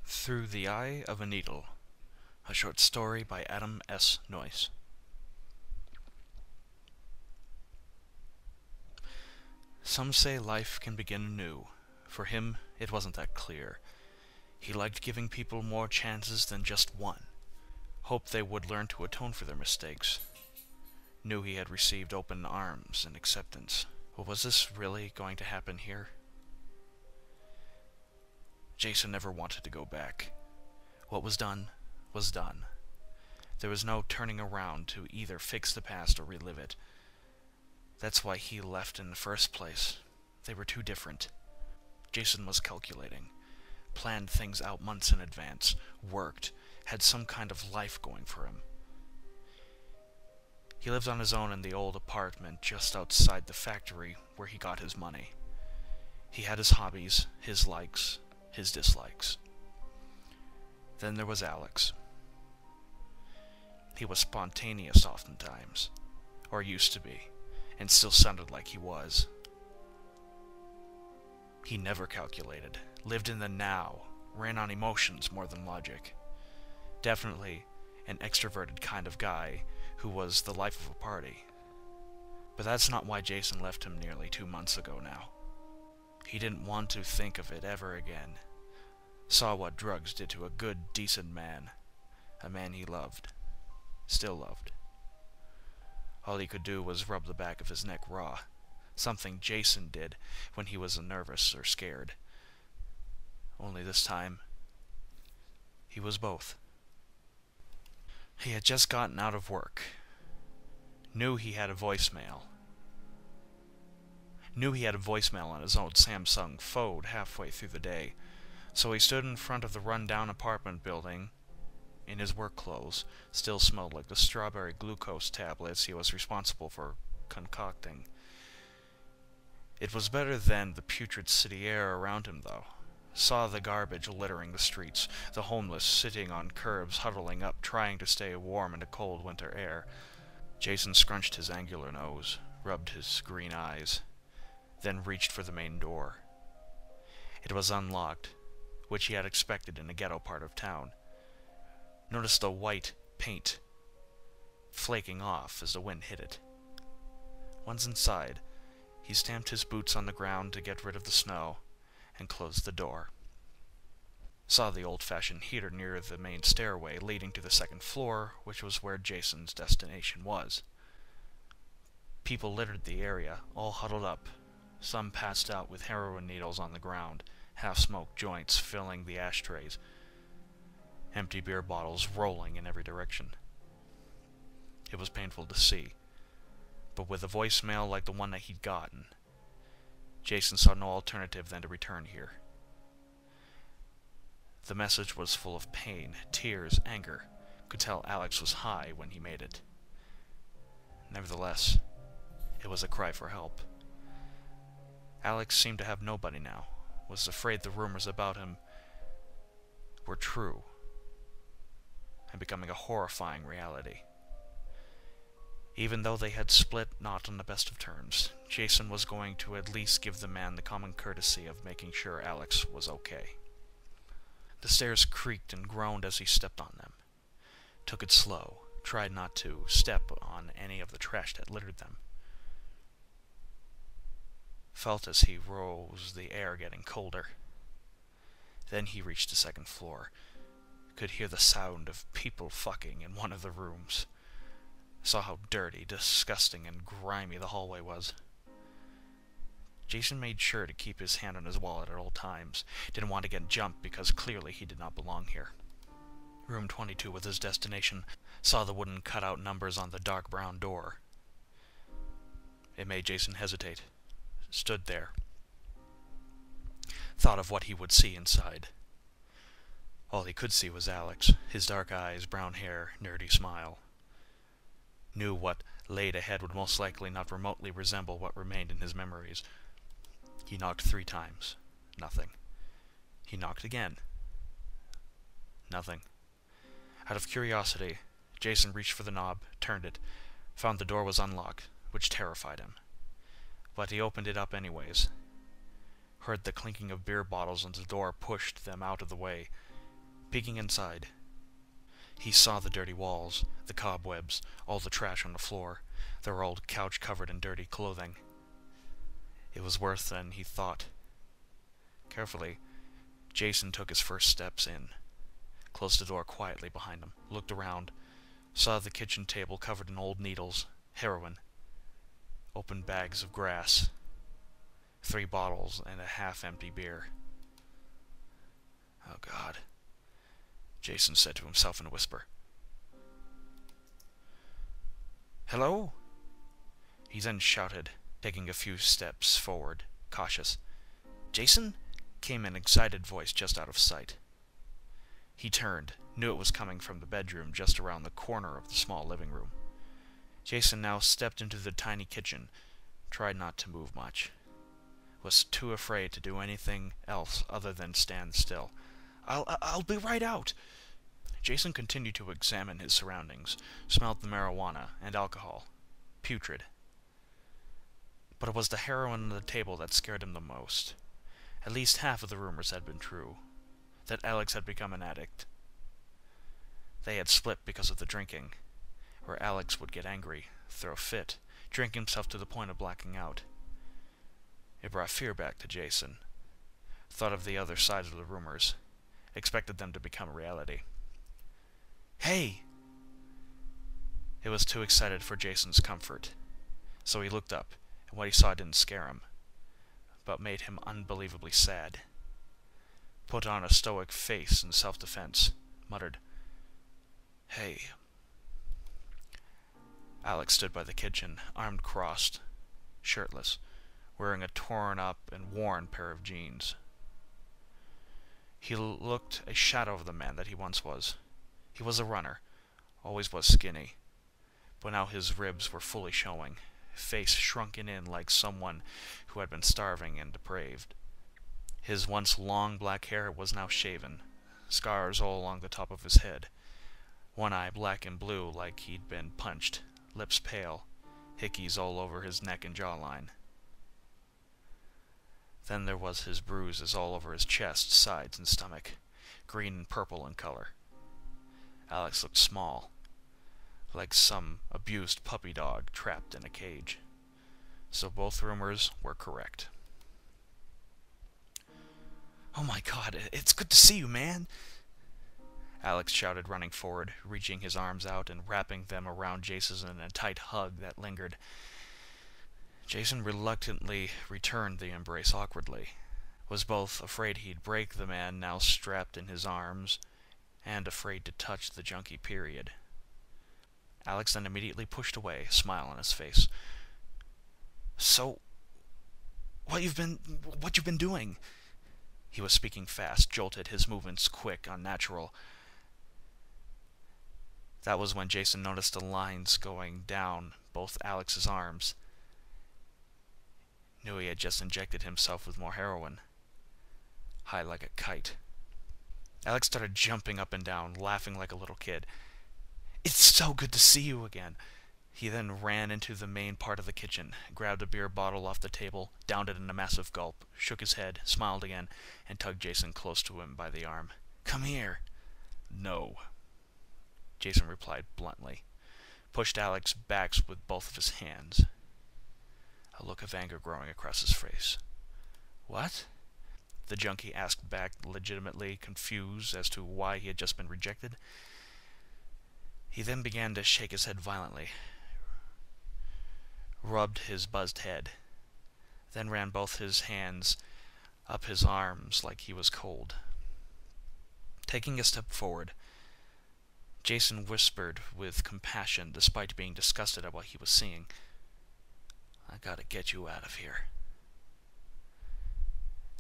Through the Eye of a Needle, a short story by Adam S. Noyce. Some say life can begin anew. For him, it wasn't that clear. He liked giving people more chances than just one. Hoped they would learn to atone for their mistakes. Knew he had received open arms and acceptance. But was this really going to happen here? Jason never wanted to go back. What was done was done. There was no turning around to either fix the past or relive it. That's why he left in the first place. They were too different. Jason was calculating, planned things out months in advance, worked, had some kind of life going for him. He lived on his own in the old apartment just outside the factory where he got his money. He had his hobbies, his likes, his dislikes. Then there was Alex. He was spontaneous oftentimes, or used to be, and still sounded like he was. He never calculated, lived in the now, ran on emotions more than logic. Definitely an extroverted kind of guy who was the life of a party. But that's not why Jason left him nearly 2 months ago now. He didn't want to think of it ever again. Saw what drugs did to a good, decent man. A man he loved. Still loved. All he could do was rub the back of his neck raw. Something Jason did when he was nervous or scared. Only this time, he was both. He had just gotten out of work. Knew he had a voicemail on his own Samsung phone halfway through the day, so he stood in front of the run-down apartment building in his work clothes. Still smelled like the strawberry glucose tablets he was responsible for concocting. It was better than the putrid city air around him, though. Saw the garbage littering the streets, the homeless sitting on curbs huddling up trying to stay warm in the cold winter air. Jason scrunched his angular nose, rubbed his green eyes, then reached for the main door. It was unlocked, which he had expected in a ghetto part of town. Noticed the white paint flaking off as the wind hit it. Once inside, he stamped his boots on the ground to get rid of the snow, and closed the door. Saw the old-fashioned heater near the main stairway leading to the second floor, which was where Jason's destination was. People littered the area, all huddled up, some passed out with heroin needles on the ground, half-smoked joints filling the ashtrays, empty beer bottles rolling in every direction. It was painful to see, but with a voicemail like the one that he'd gotten, Jason saw no alternative than to return here. The message was full of pain, tears, anger. Could tell Alex was high when he made it. Nevertheless, it was a cry for help. Alex seemed to have nobody now, was afraid the rumors about him were true, and becoming a horrifying reality. Even though they had split not on the best of terms, Jason was going to at least give the man the common courtesy of making sure Alex was okay. The stairs creaked and groaned as he stepped on them. Took it slow, tried not to step on any of the trash that littered them. Felt as he rose the air getting colder. Then he reached the second floor. Could hear the sound of people fucking in one of the rooms. Saw how dirty, disgusting, and grimy the hallway was. Jason made sure to keep his hand on his wallet at all times. Didn't want to get jumped because clearly he did not belong here. Room 22 was his destination. Saw the wooden cutout numbers on the dark brown door. It made Jason hesitate. Stood there. Thought of what he would see inside. All he could see was Alex, his dark eyes, brown hair, nerdy smile. Knew what laid ahead would most likely not remotely resemble what remained in his memories. He knocked 3 times. Nothing. He knocked again. Nothing. Out of curiosity, Jason reached for the knob, turned it, found the door was unlocked, which terrified him. But he opened it up anyways. Heard the clinking of beer bottles and the door pushed them out of the way. Peeking inside, he saw the dirty walls, the cobwebs, all the trash on the floor, their old couch covered in dirty clothing. It was worse than he thought. Carefully, Jason took his first steps in, closed the door quietly behind him, looked around, saw the kitchen table covered in old needles, heroin, open bags of grass, 3 bottles, and a half-empty beer. Oh, God, Jason said to himself in a whisper. Hello? He then shouted, taking a few steps forward, cautious. Jason? Came an excited voice just out of sight. He turned, knew it was coming from the bedroom just around the corner of the small living room. Jason now stepped into the tiny kitchen, tried not to move much. Was too afraid to do anything else other than stand still. I'll be right out. Jason continued to examine his surroundings, smelled the marijuana and alcohol. Putrid. But it was the heroin on the table that scared him the most. At least half of the rumors had been true. That Alex had become an addict. They had split because of the drinking, where Alex would get angry, throw a fit, drink himself to the point of blacking out. It brought fear back to Jason. Thought of the other sides of the rumors. Expected them to become reality. Hey! It was too excited for Jason's comfort. So he looked up, and what he saw didn't scare him, but made him unbelievably sad. Put on a stoic face in self-defense, muttered, Hey. Alex stood by the kitchen, arms crossed, shirtless, wearing a torn-up and worn pair of jeans. He looked a shadow of the man that he once was. He was a runner, always was skinny, but now his ribs were fully showing, face shrunken in like someone who had been starving and depraved. His once long black hair was now shaven, scars all along the top of his head, one eye black and blue like he'd been punched, lips pale, hickeys all over his neck and jawline. Then there was his bruises all over his chest, sides, and stomach, green and purple in color. Alex looked small, like some abused puppy dog trapped in a cage. So both rumors were correct. Oh my God, it's good to see you, man! Alex shouted, running forward, reaching his arms out and wrapping them around Jason in a tight hug that lingered. Jason reluctantly returned the embrace awkwardly, was both afraid he'd break the man now strapped in his arms, and afraid to touch the junkie period. Alex then immediately pushed away, a smile on his face. So, what you've been doing? He was speaking fast, jolted, his movements quick, unnatural. That was when Jason noticed the lines going down both Alex's arms. Knew he had just injected himself with more heroin. High like a kite. Alex started jumping up and down, laughing like a little kid. It's so good to see you again. He then ran into the main part of the kitchen, grabbed a beer bottle off the table, downed it in a massive gulp, shook his head, smiled again, and tugged Jason close to him by the arm. Come here. No. Jason replied bluntly, pushed Alex back with both of his hands. A look of anger growing across his face. What? The junkie asked back, legitimately confused as to why he had just been rejected. He then began to shake his head violently, rubbed his buzzed head, then ran both his hands up his arms like he was cold. Taking a step forward, Jason whispered with compassion despite being disgusted at what he was seeing. I gotta get you out of here.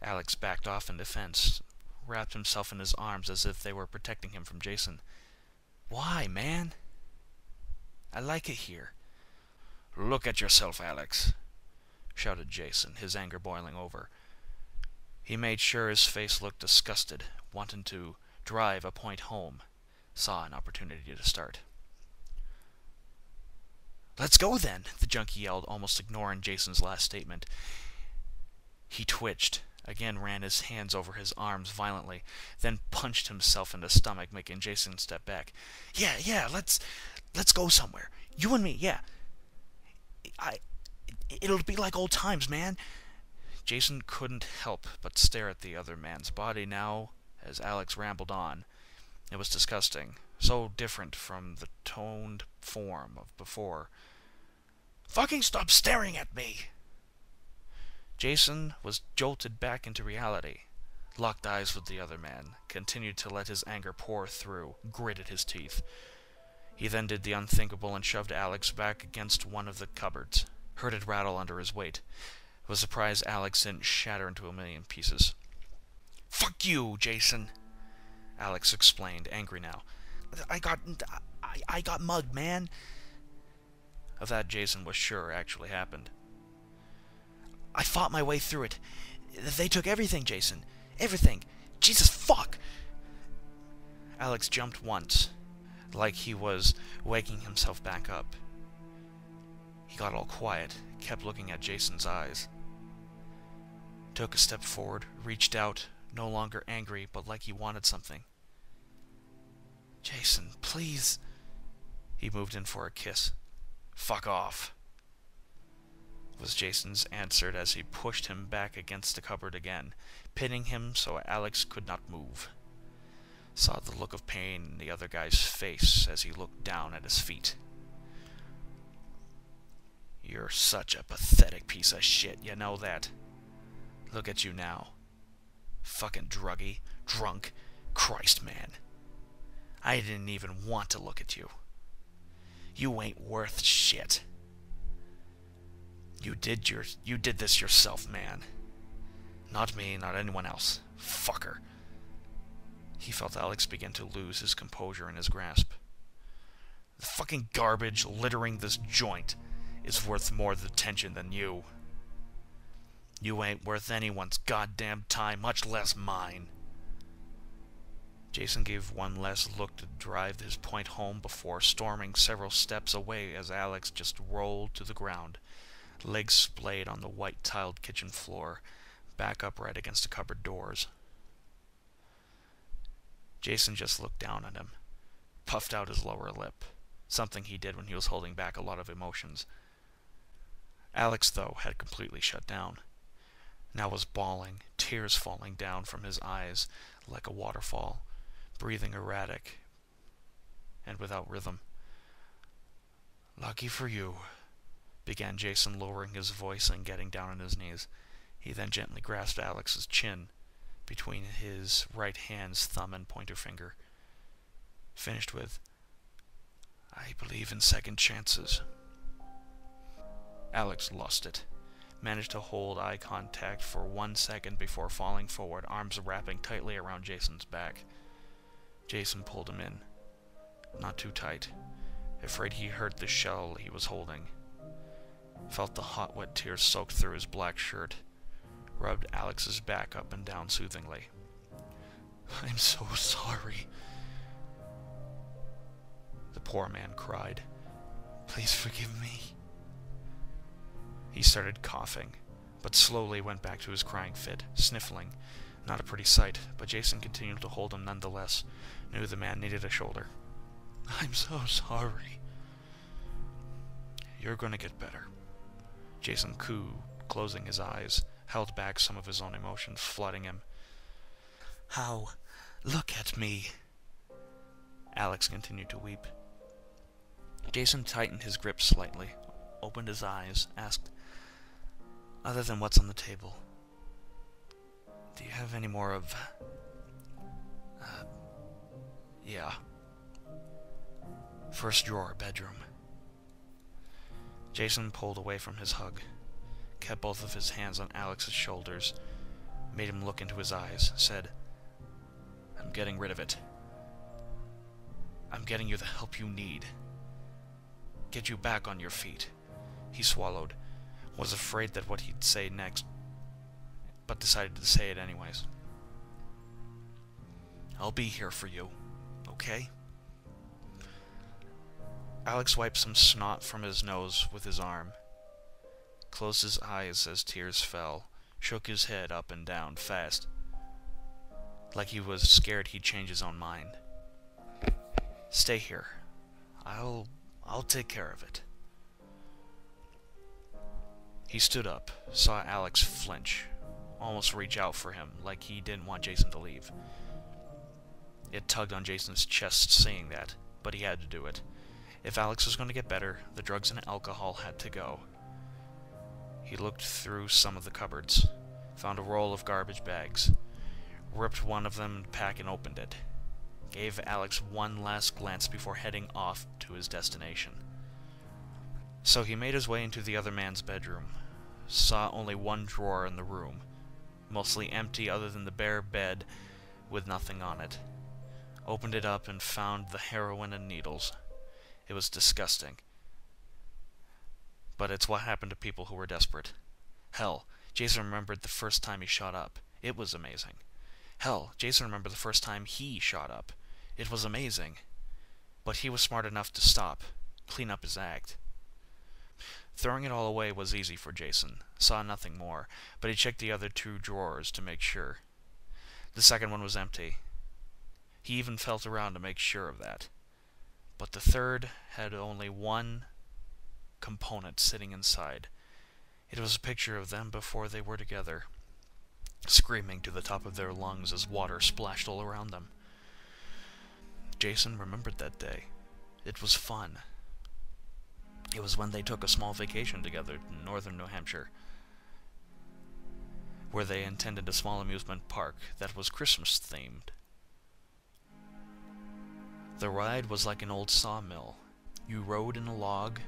Alex backed off in defense, wrapped himself in his arms as if they were protecting him from Jason. Why, man? I like it here. Look at yourself, Alex, shouted Jason, his anger boiling over. He made sure his face looked disgusted, wanting to drive a point home. Saw an opportunity to start. Let's go then, the junkie yelled, almost ignoring Jason's last statement. He twitched, again ran his hands over his arms violently, then punched himself in the stomach, making Jason step back. Yeah, let's go somewhere. You and me, yeah. It'll be like old times, man. Jason couldn't help but stare at the other man's body now as Alex rambled on. It was disgusting, so different from the toned form of before. Fucking stop staring at me! Jason was jolted back into reality, locked eyes with the other man, continued to let his anger pour through, gritted his teeth. He then did the unthinkable and shoved Alex back against one of the cupboards, heard it rattle under his weight. Was surprised Alex didn't shatter into a million pieces. Fuck you, Jason, Alex explained, angry now. I got mugged, man. Of that Jason was sure actually happened. I fought my way through it. They took everything, Jason. Everything. Jesus, fuck! Alex jumped once, like he was waking himself back up. He got all quiet, kept looking at Jason's eyes. Took a step forward, reached out, no longer angry, but like he wanted something. Jason, please. He moved in for a kiss. Fuck off, was Jason's answer as he pushed him back against the cupboard again, pinning him so Alex could not move. Saw the look of pain in the other guy's face as he looked down at his feet. You're such a pathetic piece of shit, you know that? Look at you now. Fucking druggy, drunk, Christ, man. I didn't even want to look at you. You ain't worth shit. You did this yourself, man. Not me, not anyone else. Fucker. He felt Alex begin to lose his composure in his grasp. The fucking garbage littering this joint is worth more attention than you. You ain't worth anyone's goddamn time, much less mine. Jason gave one last look to drive his point home before storming several steps away as Alex just rolled to the ground, legs splayed on the white-tiled kitchen floor, back upright against the cupboard doors. Jason just looked down at him, puffed out his lower lip, something he did when he was holding back a lot of emotions. Alex, though, had completely shut down. Now was bawling, tears falling down from his eyes like a waterfall, breathing erratic and without rhythm. Lucky for you, began Jason, lowering his voice and getting down on his knees. He then gently grasped Alex's chin between his right hand's thumb and pointer finger, finished with, I believe in second chances. Alex lost it, managed to hold eye contact for 1 second before falling forward, arms wrapping tightly around Jason's back. Jason pulled him in, not too tight, afraid he hurt the shell he was holding. Felt the hot, wet tears soak through his black shirt, rubbed Alex's back up and down soothingly. I'm so sorry, the poor man cried. Please forgive me. He started coughing, but slowly went back to his crying fit, sniffling. Not a pretty sight, but Jason continued to hold him nonetheless, knew the man needed a shoulder. I'm so sorry. You're gonna get better. Jason cooed, closing his eyes, held back some of his own emotions, flooding him. How? Look at me. Alex continued to weep. Jason tightened his grip slightly, opened his eyes, asked, other than what's on the table, do you have any more of... yeah. First drawer, bedroom. Jason pulled away from his hug, kept both of his hands on Alex's shoulders, made him look into his eyes, said, I'm getting rid of it. I'm getting you the help you need. Get you back on your feet. He swallowed, was afraid that what he'd say next, but decided to say it anyways. I'll be here for you, okay? Alex wiped some snot from his nose with his arm, closed his eyes as tears fell, shook his head up and down fast, like he was scared he'd change his own mind. "Stay here. I'll take care of it." He stood up, saw Alex flinch, almost reach out for him, like he didn't want Jason to leave. It tugged on Jason's chest saying that, but he had to do it. If Alex was going to get better, the drugs and alcohol had to go. He looked through some of the cupboards, found a roll of garbage bags, ripped one of them in the pack and opened it. Gave Alex one last glance before heading off to his destination. So he made his way into the other man's bedroom. Saw only one drawer in the room, mostly empty other than the bare bed with nothing on it. Opened it up and found the heroin and needles. It was disgusting. But it's what happened to people who were desperate. Hell, Jason remembered the first time he shot up. It was amazing. Hell, Jason remembered the first time he shot up. It was amazing. But he was smart enough to stop, clean up his act. Throwing it all away was easy for Jason. Saw nothing more, but he checked the other two drawers to make sure. The second one was empty. He even felt around to make sure of that. But the third had only one component sitting inside. It was a picture of them before they were together, screaming to the top of their lungs as water splashed all around them. Jason remembered that day. It was fun. It was when they took a small vacation together in northern New Hampshire, where they attended a small amusement park that was Christmas-themed. The ride was like an old sawmill. You rode in a log,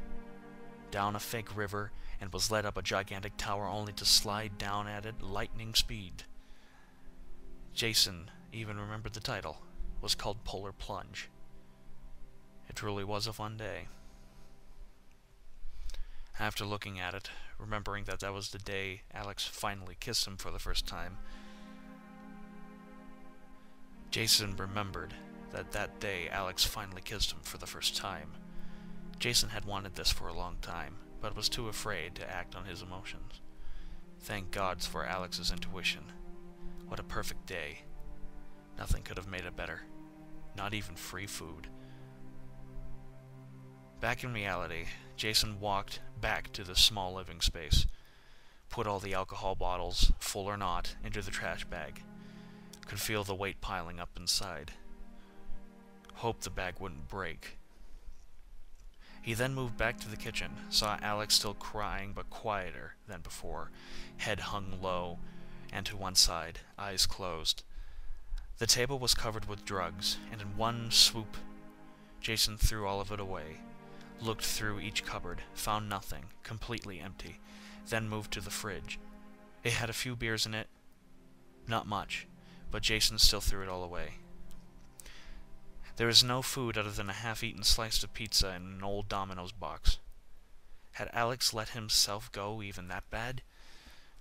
down a fake river, and was led up a gigantic tower only to slide down at it lightning speed. Jason even remembered the title. It was called Polar Plunge. It truly was a fun day. After looking at it, remembering that that was the day Alex finally kissed him for the first time, Jason remembered that day Alex finally kissed him for the first time. Jason had wanted this for a long time, but was too afraid to act on his emotions. Thank God for Alex's intuition. What a perfect day. Nothing could have made it better. Not even free food. Back in reality, Jason walked back to the small living space, put all the alcohol bottles, full or not, into the trash bag. Could feel the weight piling up inside. Hoped the bag wouldn't break. He then moved back to the kitchen, saw Alex still crying but quieter than before, head hung low and to one side, eyes closed. The table was covered with drugs, and in one swoop, Jason threw all of it away, looked through each cupboard, found nothing, completely empty, then moved to the fridge. It had a few beers in it, not much, but Jason still threw it all away. There was no food other than a half-eaten slice of pizza in an old Domino's box. Had Alex let himself go even that bad?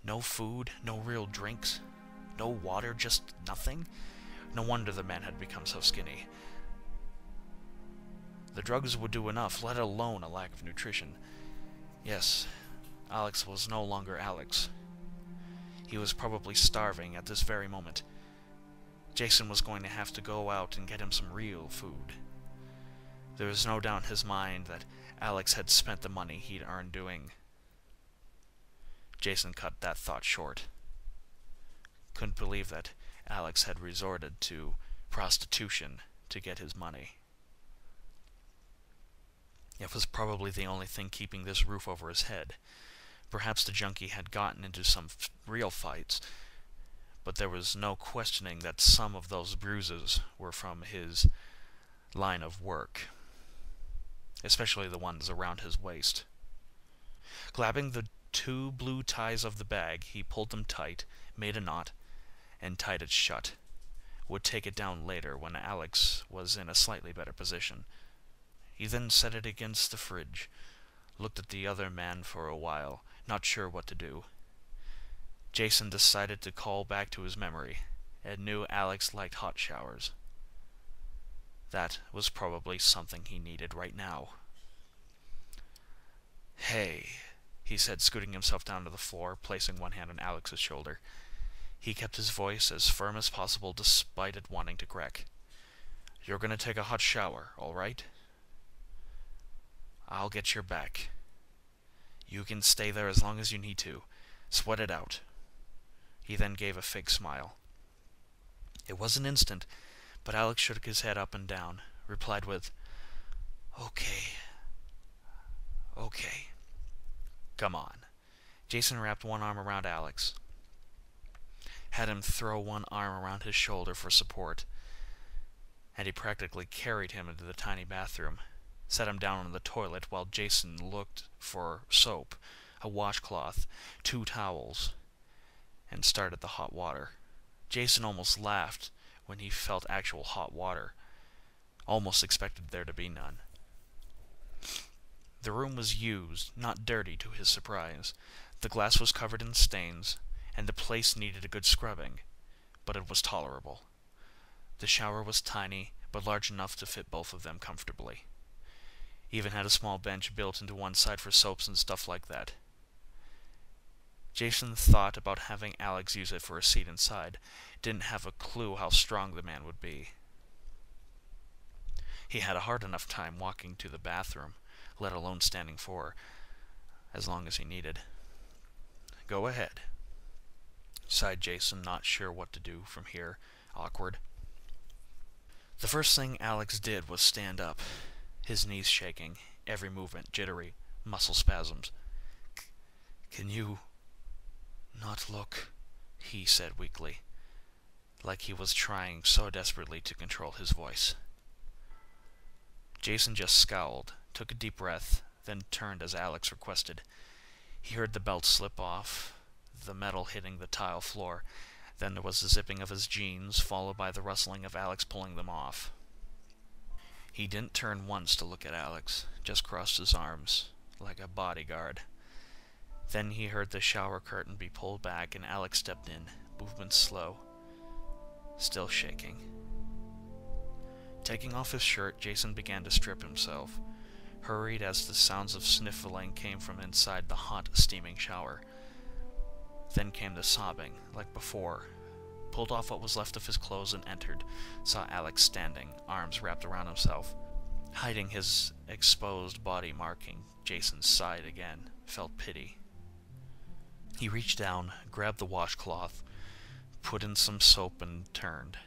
No food, no real drinks, no water, just nothing? No wonder the man had become so skinny. The drugs would do enough, let alone a lack of nutrition. Yes, Alex was no longer Alex. He was probably starving at this very moment. Jason was going to have to go out and get him some real food. There was no doubt in his mind that Alex had spent the money he'd earned doing. Jason cut that thought short. Couldn't believe that Alex had resorted to prostitution to get his money. It was probably the only thing keeping this roof over his head. Perhaps the junkie had gotten into some real fights, but there was no questioning that some of those bruises were from his line of work, especially the ones around his waist. Grabbing the two blue ties of the bag, he pulled them tight, made a knot, and tied it shut. Would take it down later when Alex was in a slightly better position. He then set it against the fridge, looked at the other man for a while, not sure what to do. Jason decided to call back to his memory, and knew Alex liked hot showers. That was probably something he needed right now. Hey, he said, scooting himself down to the floor, placing one hand on Alex's shoulder. He kept his voice as firm as possible despite it wanting to crack. "You're gonna take a hot shower, all right? I'll get your back. You can stay there as long as you need to. Sweat it out." He then gave a fake smile. It was an instant, but Alex shook his head up and down, replied with, "Okay. Okay. Come on." Jason wrapped one arm around Alex, had him throw one arm around his shoulder for support, and he practically carried him into the tiny bathroom, set him down on the toilet while Jason looked for soap, a washcloth, 2 towels, and started the hot water. Jason almost laughed when he felt actual hot water, almost expected there to be none. The room was used, not dirty to his surprise. The glass was covered in stains, and the place needed a good scrubbing, but it was tolerable. The shower was tiny, but large enough to fit both of them comfortably. Even had a small bench built into one side for soaps and stuff like that. Jason thought about having Alex use it for a seat inside, didn't have a clue how strong the man would be. He had a hard enough time walking to the bathroom, let alone standing for as long as he needed. "Go ahead," sighed Jason, not sure what to do from here, awkward. The first thing Alex did was stand up, his knees shaking, every movement jittery, muscle spasms. "Can you not look?" he said weakly, like he was trying so desperately to control his voice. Jason just scowled, took a deep breath, then turned as Alex requested. He heard the belt slip off, the metal hitting the tile floor. Then there was the zipping of his jeans, followed by the rustling of Alex pulling them off. He didn't turn once to look at Alex, just crossed his arms, like a bodyguard. Then he heard the shower curtain be pulled back and Alex stepped in, movements slow, still shaking. Taking off his shirt, Jason began to strip himself, hurried as the sounds of sniffling came from inside the hot, steaming shower. Then came the sobbing, like before. Pulled off what was left of his clothes and entered, saw Alex standing, arms wrapped around himself, hiding his exposed body, marking Jason's side again, felt pity. He reached down, grabbed the washcloth, put in some soap and turned.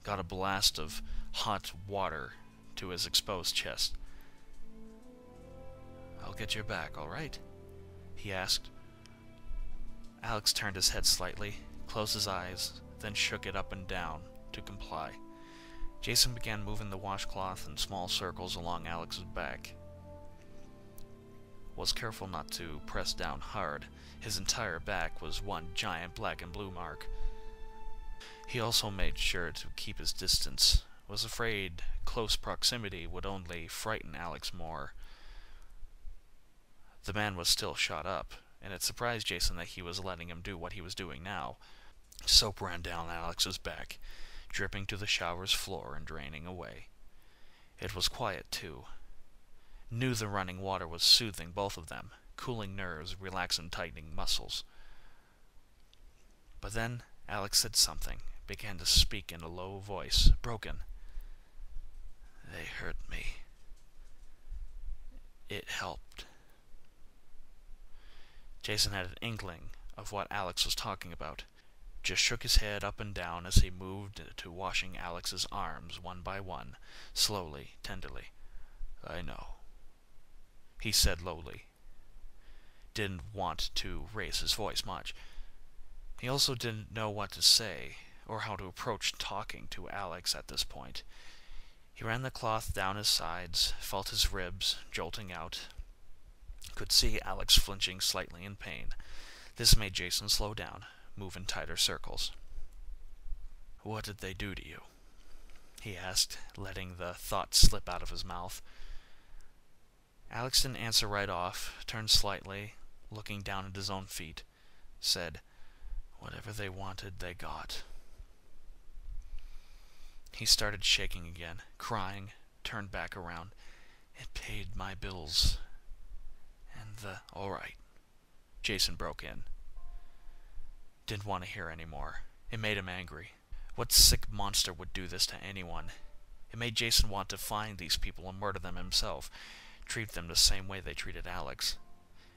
Got a blast of hot water to his exposed chest. "I'll get your back, all right?" he asked. Alex turned his head slightly, closed his eyes, then shook it up and down to comply. Jason began moving the washcloth in small circles along Alex's back. Was careful not to press down hard. His entire back was one giant black and blue mark. He also made sure to keep his distance, was afraid close proximity would only frighten Alex more. The man was still shot up, and it surprised Jason that he was letting him do what he was doing now. Soap ran down Alex's back, dripping to the shower's floor and draining away. It was quiet, too. Knew the running water was soothing both of them, cooling nerves, relaxing tightening muscles. But then Alex said something, began to speak in a low voice, broken. "They hurt me. It helped." Jason had an inkling of what Alex was talking about, just shook his head up and down as he moved to washing Alex's arms one by one, slowly, tenderly. "I know," he said lowly. Didn't want to raise his voice much. He also didn't know what to say, or how to approach talking to Alex at this point. He ran the cloth down his sides, felt his ribs jolting out. Could see Alex flinching slightly in pain. This made Jason slow down, move in tighter circles. "What did they do to you?" he asked, letting the thought slip out of his mouth. Alex didn't answer right off, turned slightly, looking down at his own feet, said, "Whatever they wanted, they got." He started shaking again, crying, turned back around. "It paid my bills. And all right," Jason broke in. Didn't want to hear any more. It made him angry. What sick monster would do this to anyone? It made Jason want to find these people and murder them himself, treat them the same way they treated Alex.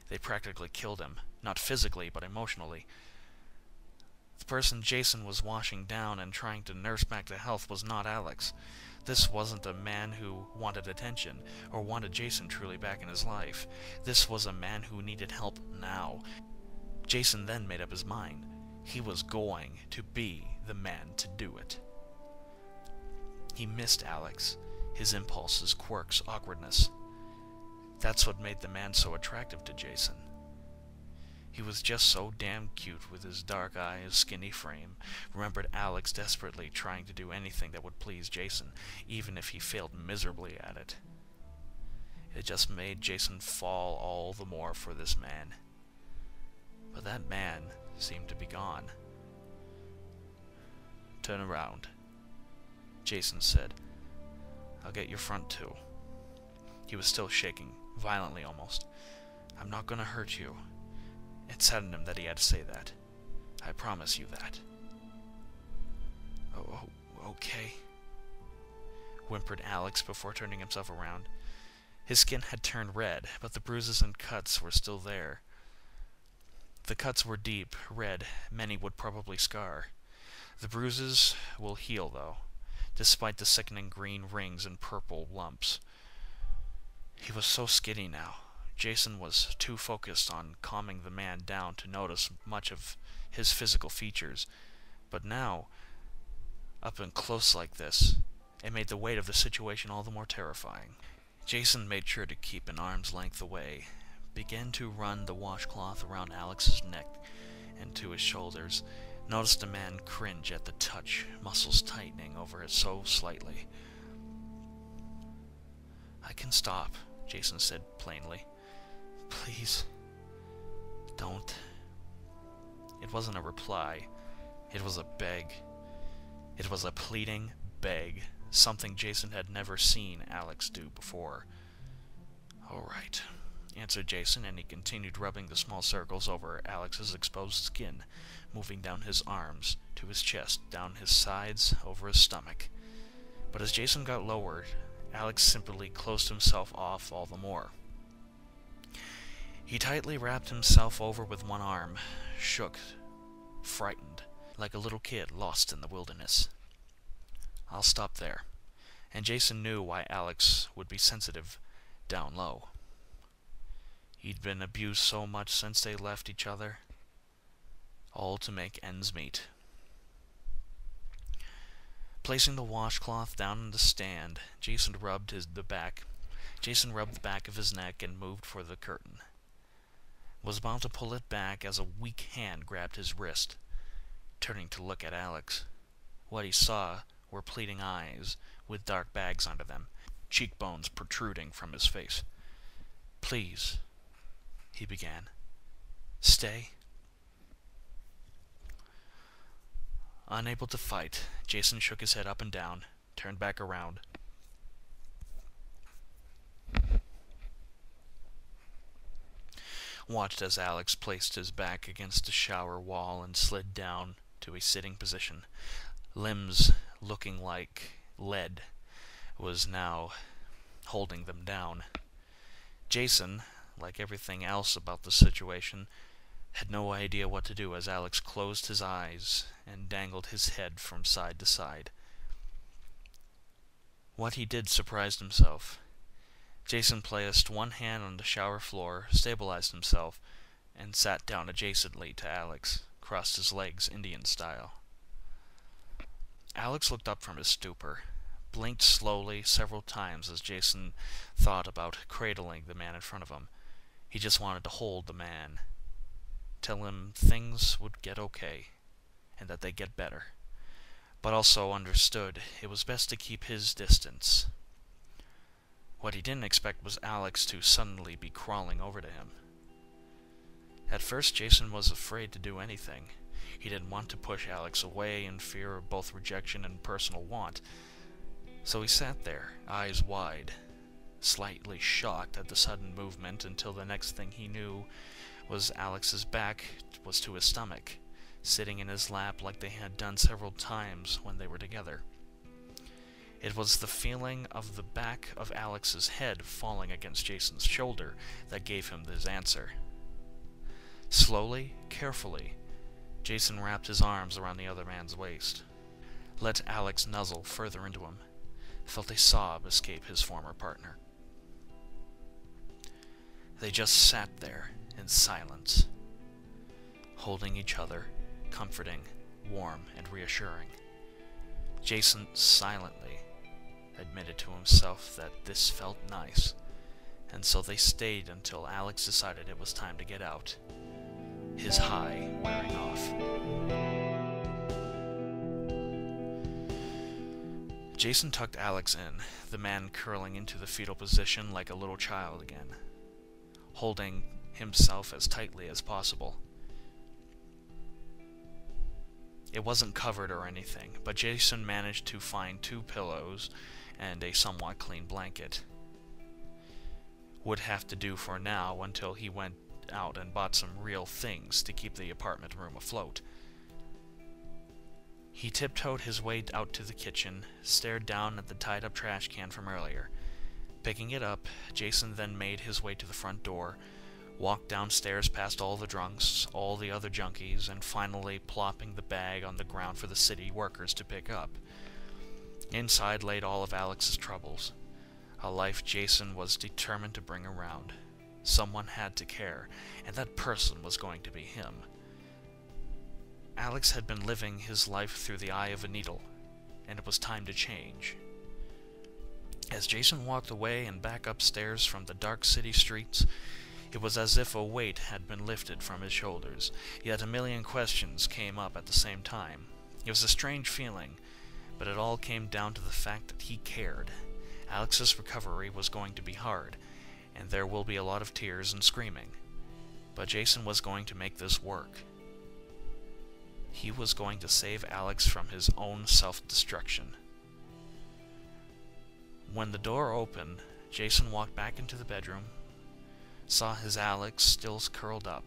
They practically killed him, not physically, but emotionally. The person Jason was washing down and trying to nurse back to health was not Alex. This wasn't a man who wanted attention, or wanted Jason truly back in his life. This was a man who needed help now. Jason then made up his mind. He was going to be the man to do it. He missed Alex, his impulses, quirks, awkwardness. That's what made the man so attractive to Jason. He was just so damn cute with his dark eyes, skinny frame, remembered Alex desperately trying to do anything that would please Jason, even if he failed miserably at it. It just made Jason fall all the more for this man. But that man seemed to be gone. Turn around, Jason said. I'll get your front too. He was still shaking, violently almost. I'm not gonna hurt you. It saddened him that he had to say that. I promise you that. Oh, okay, whimpered Alex before turning himself around. His skin had turned red, but the bruises and cuts were still there. The cuts were deep, red, many would probably scar. The bruises will heal, though, despite the sickening green rings and purple lumps. He was so skinny now. Jason was too focused on calming the man down to notice much of his physical features, but now, up and close like this, it made the weight of the situation all the more terrifying. Jason made sure to keep an arm's length away, began to run the washcloth around Alex's neck and to his shoulders, noticed the man cringe at the touch, muscles tightening over it so slightly. I can stop, Jason said plainly. Please, don't. It wasn't a reply. It was a beg. It was a pleading beg, something Jason had never seen Alex do before. All right, answered Jason, and he continued rubbing the small circles over Alex's exposed skin, moving down his arms, to his chest, down his sides, over his stomach. But as Jason got lower, Alex simply closed himself off all the more. He tightly wrapped himself over with one arm, shook, frightened, like a little kid lost in the wilderness. I'll stop there, and Jason knew why Alex would be sensitive down low. He'd been abused so much since they left each other, all to make ends meet. Placing the washcloth down on the stand, Jason rubbed the back of his neck and moved for the curtain. Was about to pull it back as a weak hand grabbed his wrist. Turning to look at Alex, what he saw were pleading eyes with dark bags under them, cheekbones protruding from his face. Please, he began. Stay. Unable to fight, Jason shook his head up and down, turned back around. Watched as Alex placed his back against the shower wall and slid down to a sitting position. Limbs looking like lead was now holding them down. Jason, like everything else about the situation, had no idea what to do as Alex closed his eyes and dangled his head from side to side. What he did surprised himself. Jason placed one hand on the shower floor, stabilized himself, and sat down adjacently to Alex, crossed his legs Indian style. Alex looked up from his stupor, blinked slowly several times as Jason thought about cradling the man in front of him. He just wanted to hold the man, tell him things would get okay, and that they'd get better, but also understood it was best to keep his distance. What he didn't expect was Alex to suddenly be crawling over to him. At first, Jason was afraid to do anything. He didn't want to push Alex away in fear of both rejection and personal want. So he sat there, eyes wide, slightly shocked at the sudden movement, until the next thing he knew was Alex's back was to his stomach, sitting in his lap like they had done several times when they were together. It was the feeling of the back of Alex's head falling against Jason's shoulder that gave him this answer. Slowly, carefully, Jason wrapped his arms around the other man's waist, let Alex nuzzle further into him, felt a sob escape his former partner. They just sat there in silence, holding each other, comforting, warm, and reassuring. Jason silently admitted to himself that this felt nice, and so they stayed until Alex decided it was time to get out, his high wearing off. Jason tucked Alex in, the man curling into the fetal position like a little child again, holding himself as tightly as possible. It wasn't covered or anything, but Jason managed to find 2 pillows and a somewhat clean blanket. Would have to do for now until he went out and bought some real things to keep the apartment room afloat. He tiptoed his way out to the kitchen, stared down at the tied-up trash can from earlier. Picking it up, Jason then made his way to the front door, walked downstairs past all the drunks, all the other junkies, and finally plopping the bag on the ground for the city workers to pick up. Inside laid all of Alex's troubles, a life Jason was determined to bring around. Someone had to care, and that person was going to be him. Alex had been living his life through the eye of a needle, and it was time to change. As Jason walked away and back upstairs from the dark city streets, it was as if a weight had been lifted from his shoulders, yet a million questions came up at the same time. It was a strange feeling, but it all came down to the fact that he cared. Alex's recovery was going to be hard, and there will be a lot of tears and screaming, but Jason was going to make this work. He was going to save Alex from his own self-destruction. When the door opened, Jason walked back into the bedroom, saw his Alex still curled up.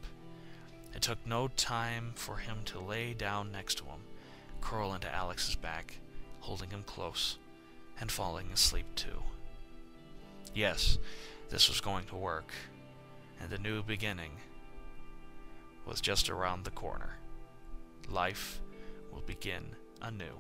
It took no time for him to lay down next to him, curl into Alex's back, holding him close, and falling asleep too. Yes, this was going to work, and the new beginning was just around the corner. Life will begin anew.